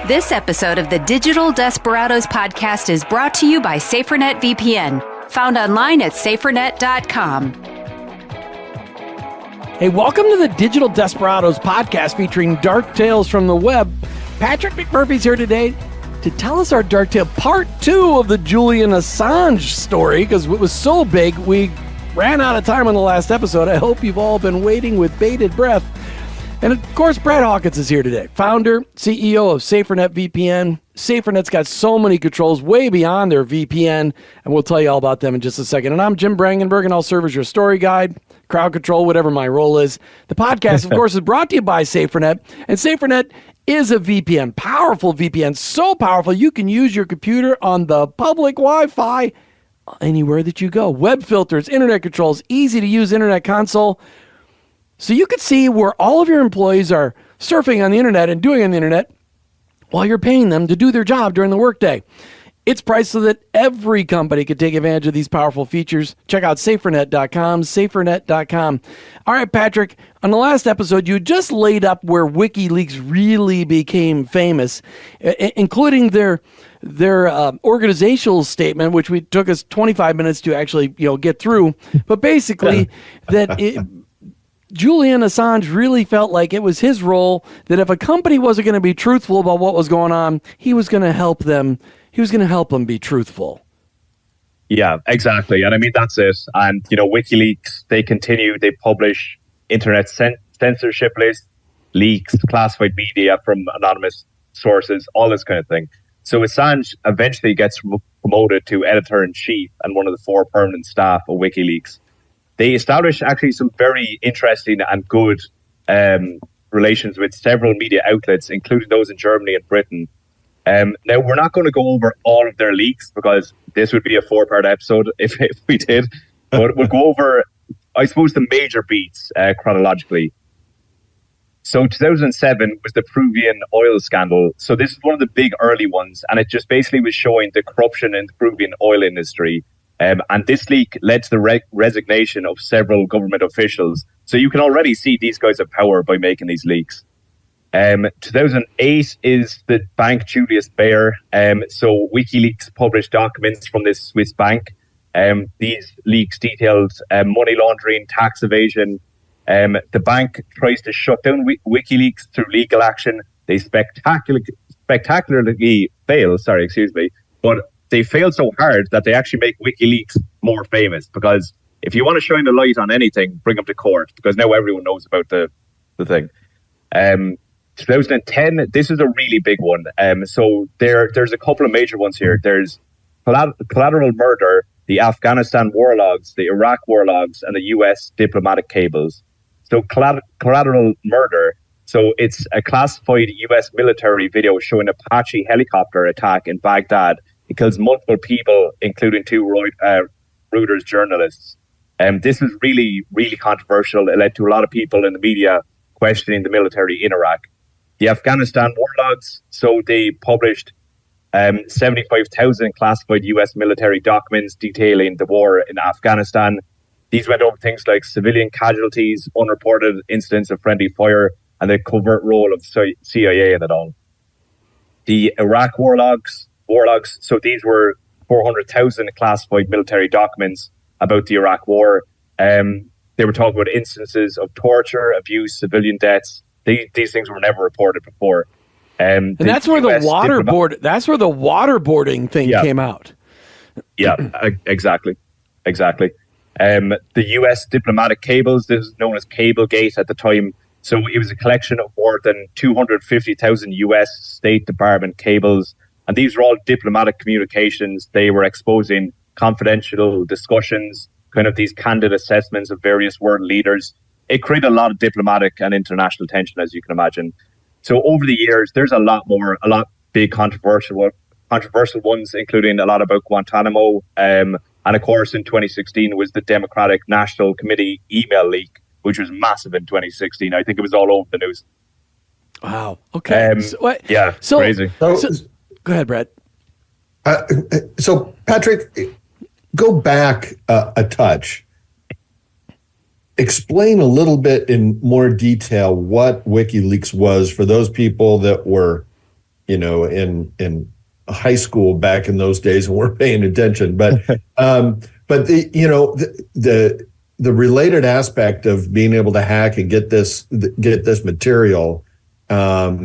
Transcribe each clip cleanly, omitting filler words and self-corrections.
This episode of the Digital Desperados podcast is brought to you by SaferNet VPN, found online at SaferNet.com. Hey, welcome to the Digital Desperados podcast featuring dark tales from the web. Patrick McMurphy's here today to tell us our dark tale, part 2 of the Julian Assange story, because it was so big we ran out of time on the last episode. I hope you've all been waiting with bated breath. And of course, Brad Hawkins is here today, founder, CEO of SaferNet VPN. SaferNet's got so many controls way beyond their VPN, and we'll tell you all about them in just a second. And I'm Jim Brangenberg, and I'll serve as your story guide, crowd control, whatever my role is. The podcast, of course, is brought to you by SaferNet, and SaferNet is a VPN, powerful VPN, so powerful you can use your computer on the public Wi-Fi anywhere that you go. Web filters, internet controls, easy to use internet console. So you can see where all of your employees are surfing on the internet and doing on the internet while you're paying them to do their job during the workday. It's priced so that every company can take advantage of these powerful features. Check out SaferNet.com, SaferNet.com. All right, Patrick, on the last episode, you just laid up where WikiLeaks really became famous, including their organizational statement, which we took us 25 minutes to actually get through. But basically, Julian Assange really felt like it was his role that if a company wasn't going to be truthful about what was going on, he was going to help them. He was going to help them be truthful. Yeah, exactly. And I mean, that's it. And, WikiLeaks, they publish internet censorship lists, leaks, classified media from anonymous sources, all this kind of thing. So Assange eventually gets promoted to editor-in-chief and one of the 4 permanent staff of WikiLeaks. They established actually some very interesting and good relations with several media outlets, including those in Germany and Britain. Now, we're not going to go over all of their leaks because this would be a 4-part episode if we did. But we'll go over, I suppose, the major beats chronologically. So 2007 was the Peruvian oil scandal. So this is one of the big early ones, and it just basically was showing the corruption in the Peruvian oil industry. And this leak led to the resignation of several government officials. So you can already see these guys have power by making these leaks. 2008 is the bank Julius Baer. So WikiLeaks published documents from this Swiss bank. These leaks detailed money laundering, tax evasion. The bank tries to shut down WikiLeaks through legal action. They spectacularly fail. But they failed so hard that they actually make WikiLeaks more famous, because if you want to shine a light on anything, bring them to court, because now everyone knows about the thing. 2010, this is a really big one. So there's a couple of major ones here. There's collateral murder, the Afghanistan war logs, the Iraq war logs, and the US diplomatic cables. So collateral murder, so it's a classified US military video showing an Apache helicopter attack in Baghdad. It kills multiple people, including 2 Reuters journalists. This was really, really controversial. It led to a lot of people in the media questioning the military in Iraq. The Afghanistan war logs, so they published 75,000 classified US military documents detailing the war in Afghanistan. These went over things like civilian casualties, unreported incidents of friendly fire, and the covert role of CIA in it all. The Iraq war logs, so these were 400,000 classified military documents about the Iraq war. They were talking about instances of torture, abuse, civilian deaths. These things were never reported before. And that's where the waterboarding thing came out. Yeah, exactly. The US diplomatic cables, this is known as Cablegate at the time. So it was a collection of more than 250,000 US State Department cables. And these were all diplomatic communications. They were exposing confidential discussions, kind of these candid assessments of various world leaders. It created a lot of diplomatic and international tension, as you can imagine. So over the years, there's a lot big controversial ones, including a lot about Guantanamo. And of course, in 2016 was the Democratic National Committee email leak, which was massive in 2016. I think it was all over the news. Wow. Okay. Crazy. Go ahead, Brad. So, Patrick, go back a touch. Explain a little bit in more detail what WikiLeaks was for those people that were in high school back in those days and weren't paying attention. But the related aspect of being able to hack and get this material, talk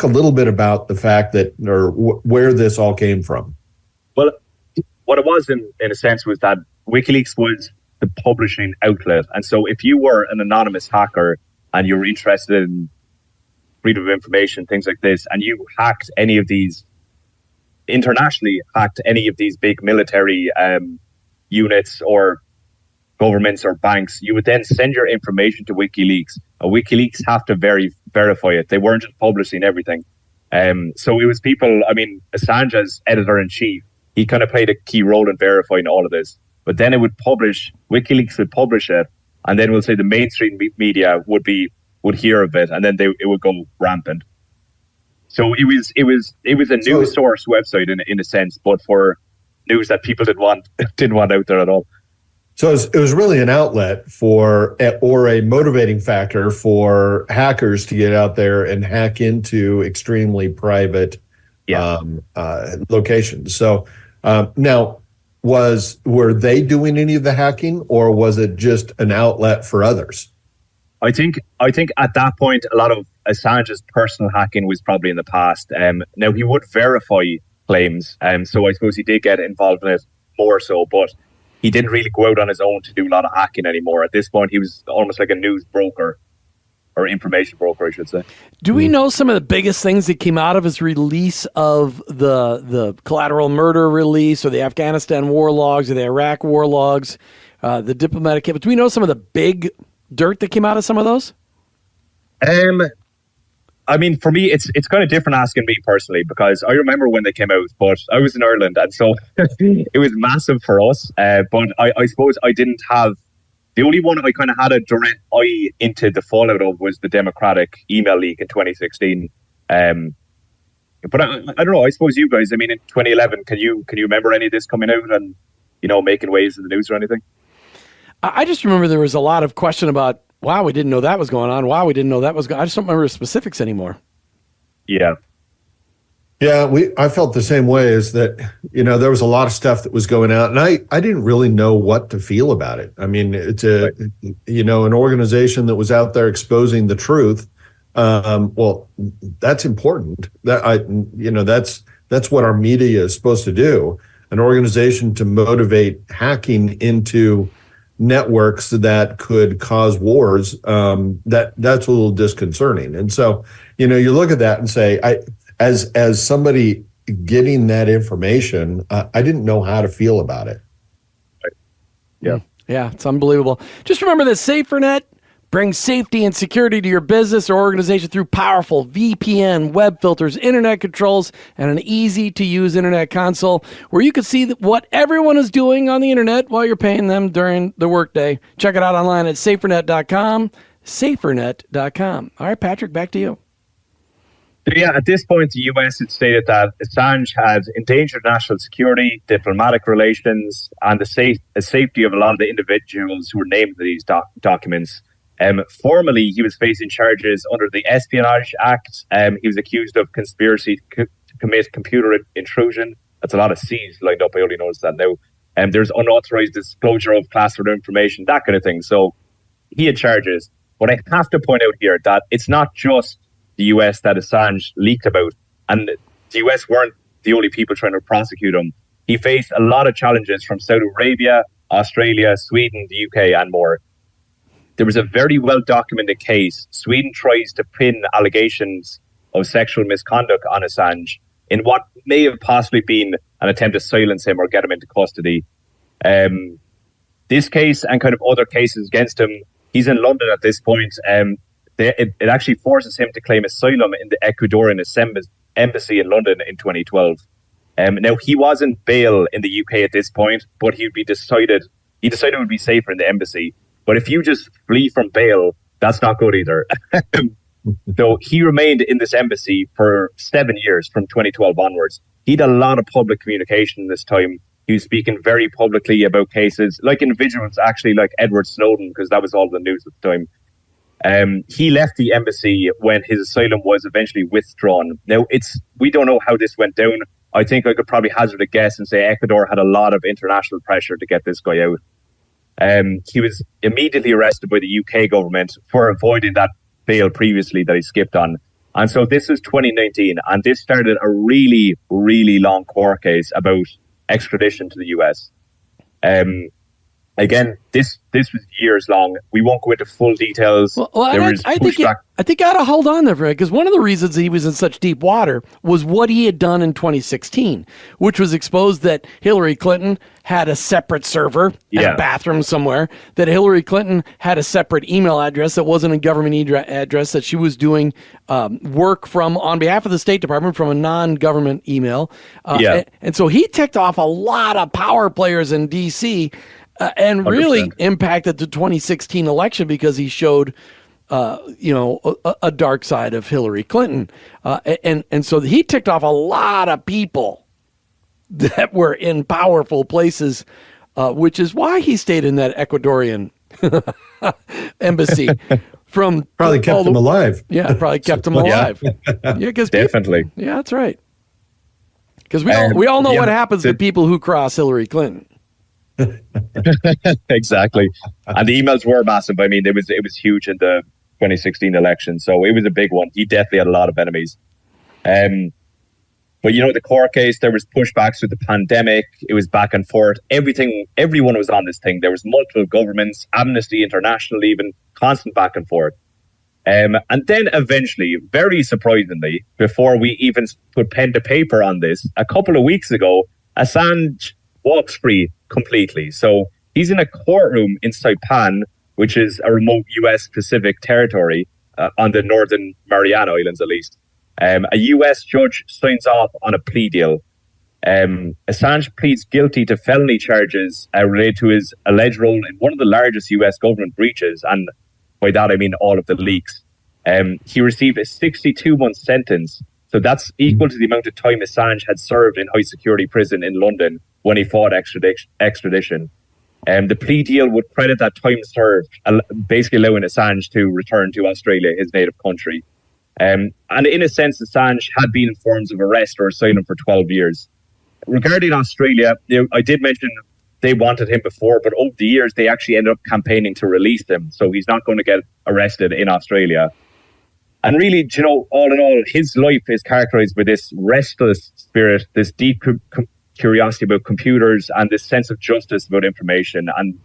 a little bit about the fact that, or where this all came from. Well, what it was in a sense was that WikiLeaks was the publishing outlet. And so if you were an anonymous hacker and you were interested in freedom of information, things like this, and you hacked any of these, internationally hacked any of these big military units or governments or banks, you would then send your information to WikiLeaks. WikiLeaks have to verify it. They weren't just publishing everything. So it was people, Assange as editor-in-chief, he kind of played a key role in verifying all of this. But then it would WikiLeaks would publish it, and then we'll say the mainstream media would hear of it, and then it would go rampant. So it was a news source website in a sense, but for news that people didn't want out there at all. So it was really an outlet or a motivating factor for hackers to get out there and hack into extremely private locations. So now, were they doing any of the hacking, or was it just an outlet for others? I think at that point, a lot of Assange's personal hacking was probably in the past. Now he would verify claims, so I suppose he did get involved in it more so, but he didn't really go out on his own to do a lot of hacking anymore. At this point, he was almost like a news broker, or information broker, I should say. Do we know some of the biggest things that came out of his release of the collateral murder release, or the Afghanistan war logs, or the Iraq war logs, the diplomatic cables? Do we know some of the big dirt that came out of some of those? For me, it's kind of different asking me personally, because I remember when they came out, but I was in Ireland, and so it was massive for us. But I suppose I didn't have, the only one I kind of had a direct eye into the fallout of was the Democratic email leak in 2016. But I don't know, I suppose you guys, in 2011, can you remember any of this coming out and, making waves in the news or anything? I just remember there was a lot of question about, wow, we didn't know that was going on. Wow, we didn't know that was going on. I just don't remember the specifics anymore. Yeah. Yeah, I felt the same way, is that, there was a lot of stuff that was going out, and I didn't really know what to feel about it. It's an organization that was out there exposing the truth. Well, that's important. That's what our media is supposed to do. An organization to motivate hacking into networks that could cause wars, that's a little disconcerting. And so, you look at that and say, as somebody getting that information, I didn't know how to feel about it. Yeah. Yeah, it's unbelievable. Just remember that SaferNet brings safety and security to your business or organization through powerful VPN, web filters, internet controls, and an easy-to-use internet console where you can see what everyone is doing on the internet while you're paying them during the workday. Check it out online at SaferNet.com, SaferNet.com. All right, Patrick, back to you. So yeah, at this point, the US had stated that Assange had endangered national security, diplomatic relations, and the safety of a lot of the individuals who were named in these documents. Formally, he was facing charges under the Espionage Act. He was accused of conspiracy to commit computer intrusion. That's a lot of C's lined up. I only noticed that now. There's unauthorized disclosure of classified information, that kind of thing. So he had charges. But I have to point out here that it's not just the US that Assange leaked about. And the US weren't the only people trying to prosecute him. He faced a lot of challenges from Saudi Arabia, Australia, Sweden, the UK, and more. There was a very well-documented case. Sweden tries to pin allegations of sexual misconduct on Assange in what may have possibly been an attempt to silence him or get him into custody. This case and kind of other cases against him, he's in London at this point. It actually forces him to claim asylum in the Ecuadorian embassy in London in 2012. Now, he was in bail in the UK at this point, but he decided it would be safer in the embassy. But if you just flee from bail, that's not good either. So he remained in this embassy for 7 years from 2012 onwards. He had a lot of public communication this time. He was speaking very publicly about cases like individuals, actually like Edward Snowden, because that was all the news at the time. He left the embassy when his asylum was eventually withdrawn. Now, we don't know how this went down. I think I could probably hazard a guess and say Ecuador had a lot of international pressure to get this guy out. He was immediately arrested by the UK government for avoiding that bail previously that he skipped on. And so this is 2019, and this started a really, really long court case about extradition to the US. Again, this was years long. We won't go into full details. I think I ought to hold on there for it, because one of the reasons he was in such deep water was what he had done in 2016, which was exposed that Hillary Clinton had a separate server in a bathroom somewhere, that Hillary Clinton had a separate email address that wasn't a government address, that she was doing work from on behalf of the State Department from a non-government email. And so he ticked off a lot of power players in D.C., and 100%. Really impacted the 2016 election because he showed, a dark side of Hillary Clinton. And so he ticked off a lot of people that were in powerful places, which is why he stayed in that Ecuadorian embassy. Probably kept him alive. Yeah, probably kept him alive. Definitely. Yeah, that's right. Because we all know what happens to people who cross Hillary Clinton. Exactly. And the emails were massive. I mean, it was huge in the 2016 election, so it was a big one. He definitely had a lot of enemies. But the court case, there was pushbacks with the pandemic. It was back and forth. Everyone was on this thing. There was multiple governments, Amnesty International, even constant back and forth. And then eventually, very surprisingly, before we even put pen to paper on this, a couple of weeks ago, Assange walks free completely. So he's in a courtroom in Saipan, which is a remote US Pacific territory on the Northern Mariana Islands, at least. A US judge signs off on a plea deal. Assange pleads guilty to felony charges related to his alleged role in one of the largest US government breaches, and by that I mean all of the leaks. He received a 62-month sentence, so that's equal to the amount of time Assange had served in high security prison in London when he fought extradition. The plea deal would credit that time served, basically allowing Assange to return to Australia, his native country. And in a sense, Assange had been in forms of arrest or asylum for 12 years. Regarding Australia, I did mention they wanted him before, but over the years, they actually ended up campaigning to release him. So he's not going to get arrested in Australia. And really, all in all, his life is characterized by this restless spirit, this deep curiosity about computers, and this sense of justice about information. And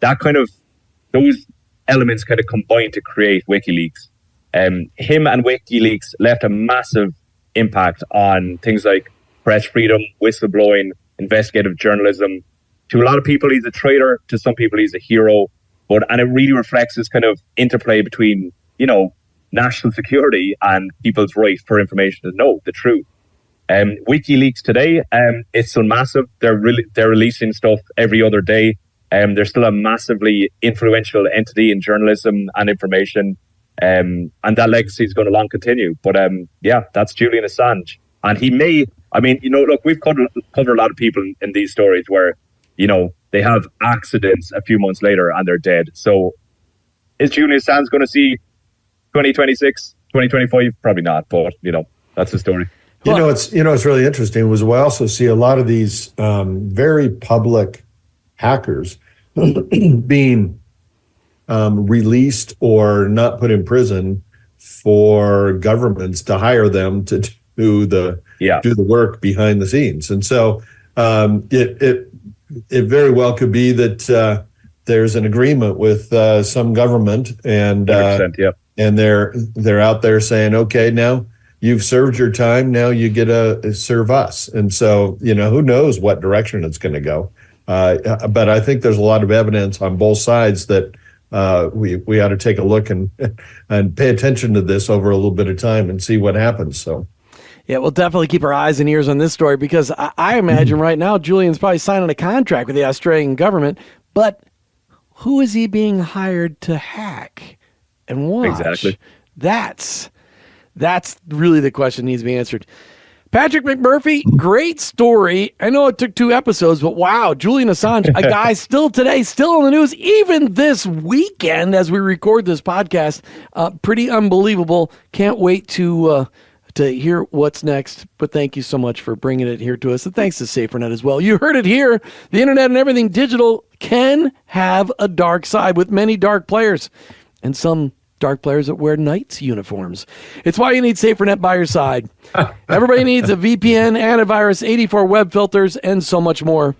those elements kind of combined to create WikiLeaks. Him and WikiLeaks left a massive impact on things like press freedom, whistleblowing, investigative journalism. To a lot of people, he's a traitor. To some people, he's a hero. And it really reflects this kind of interplay between, national security and people's right for information to know the truth. WikiLeaks today, it's still massive. They're releasing stuff every other day. They're still a massively influential entity in journalism and information. And that legacy is going to long continue. But that's Julian Assange. And he may, look, we've covered a lot of people in these stories where, they have accidents a few months later and they're dead. So is Julian Assange going to see 2026, 2025? Probably not, but that's the story. What's really interesting was we also see a lot of these very public hackers being released or not put in prison for governments to hire them to do the work behind the scenes. And so it very well could be that there's an agreement with some government, and and they're out there saying, okay, now you've served your time, now you get to serve us. And so, who knows what direction it's going to go. But I think there's a lot of evidence on both sides that we ought to take a look and pay attention to this over a little bit of time and see what happens. So. Yeah, we'll definitely keep our eyes and ears on this story, because I imagine right now Julian's probably signing a contract with the Australian government, but who is he being hired to hack and watch? Exactly. That's really the question that needs to be answered. Patrick McMurphy, great story. I know it took 2 episodes, but wow, Julian Assange, a guy still today, still in the news, even this weekend as we record this podcast. Pretty unbelievable. Can't wait to hear what's next. But thank you so much for bringing it here to us. And thanks to SaferNet as well. You heard it here. The internet and everything digital can have a dark side with many dark players and some dark players that wear Knights uniforms. It's why you need SaferNet by your side. Everybody needs a VPN, antivirus, 84 web filters, and so much more.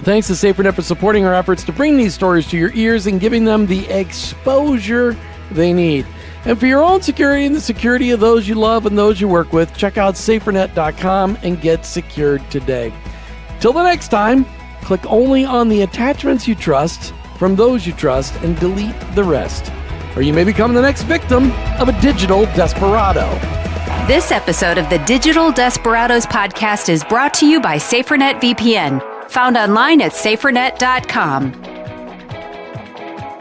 Thanks to SaferNet for supporting our efforts to bring these stories to your ears and giving them the exposure they need. And for your own security and the security of those you love and those you work with, check out SaferNet.com and get secured today. Till the next time, click only on the attachments you trust from those you trust and delete the rest. Or you may become the next victim of a digital desperado. This episode of the Digital Desperados podcast is brought to you by SaferNet VPN, found online at SaferNet.com.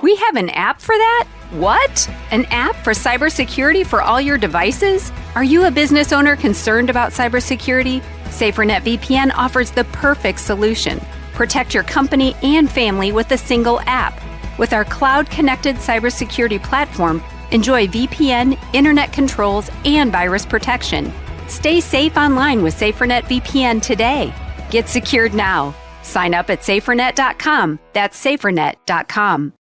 We have an app for that? What? An app for cybersecurity for all your devices? Are you a business owner concerned about cybersecurity? SaferNet VPN offers the perfect solution. Protect your company and family with a single app. With our cloud-connected cybersecurity platform, enjoy VPN, internet controls, and virus protection. Stay safe online with SaferNet VPN today. Get secured now. Sign up at SaferNet.com. That's SaferNet.com.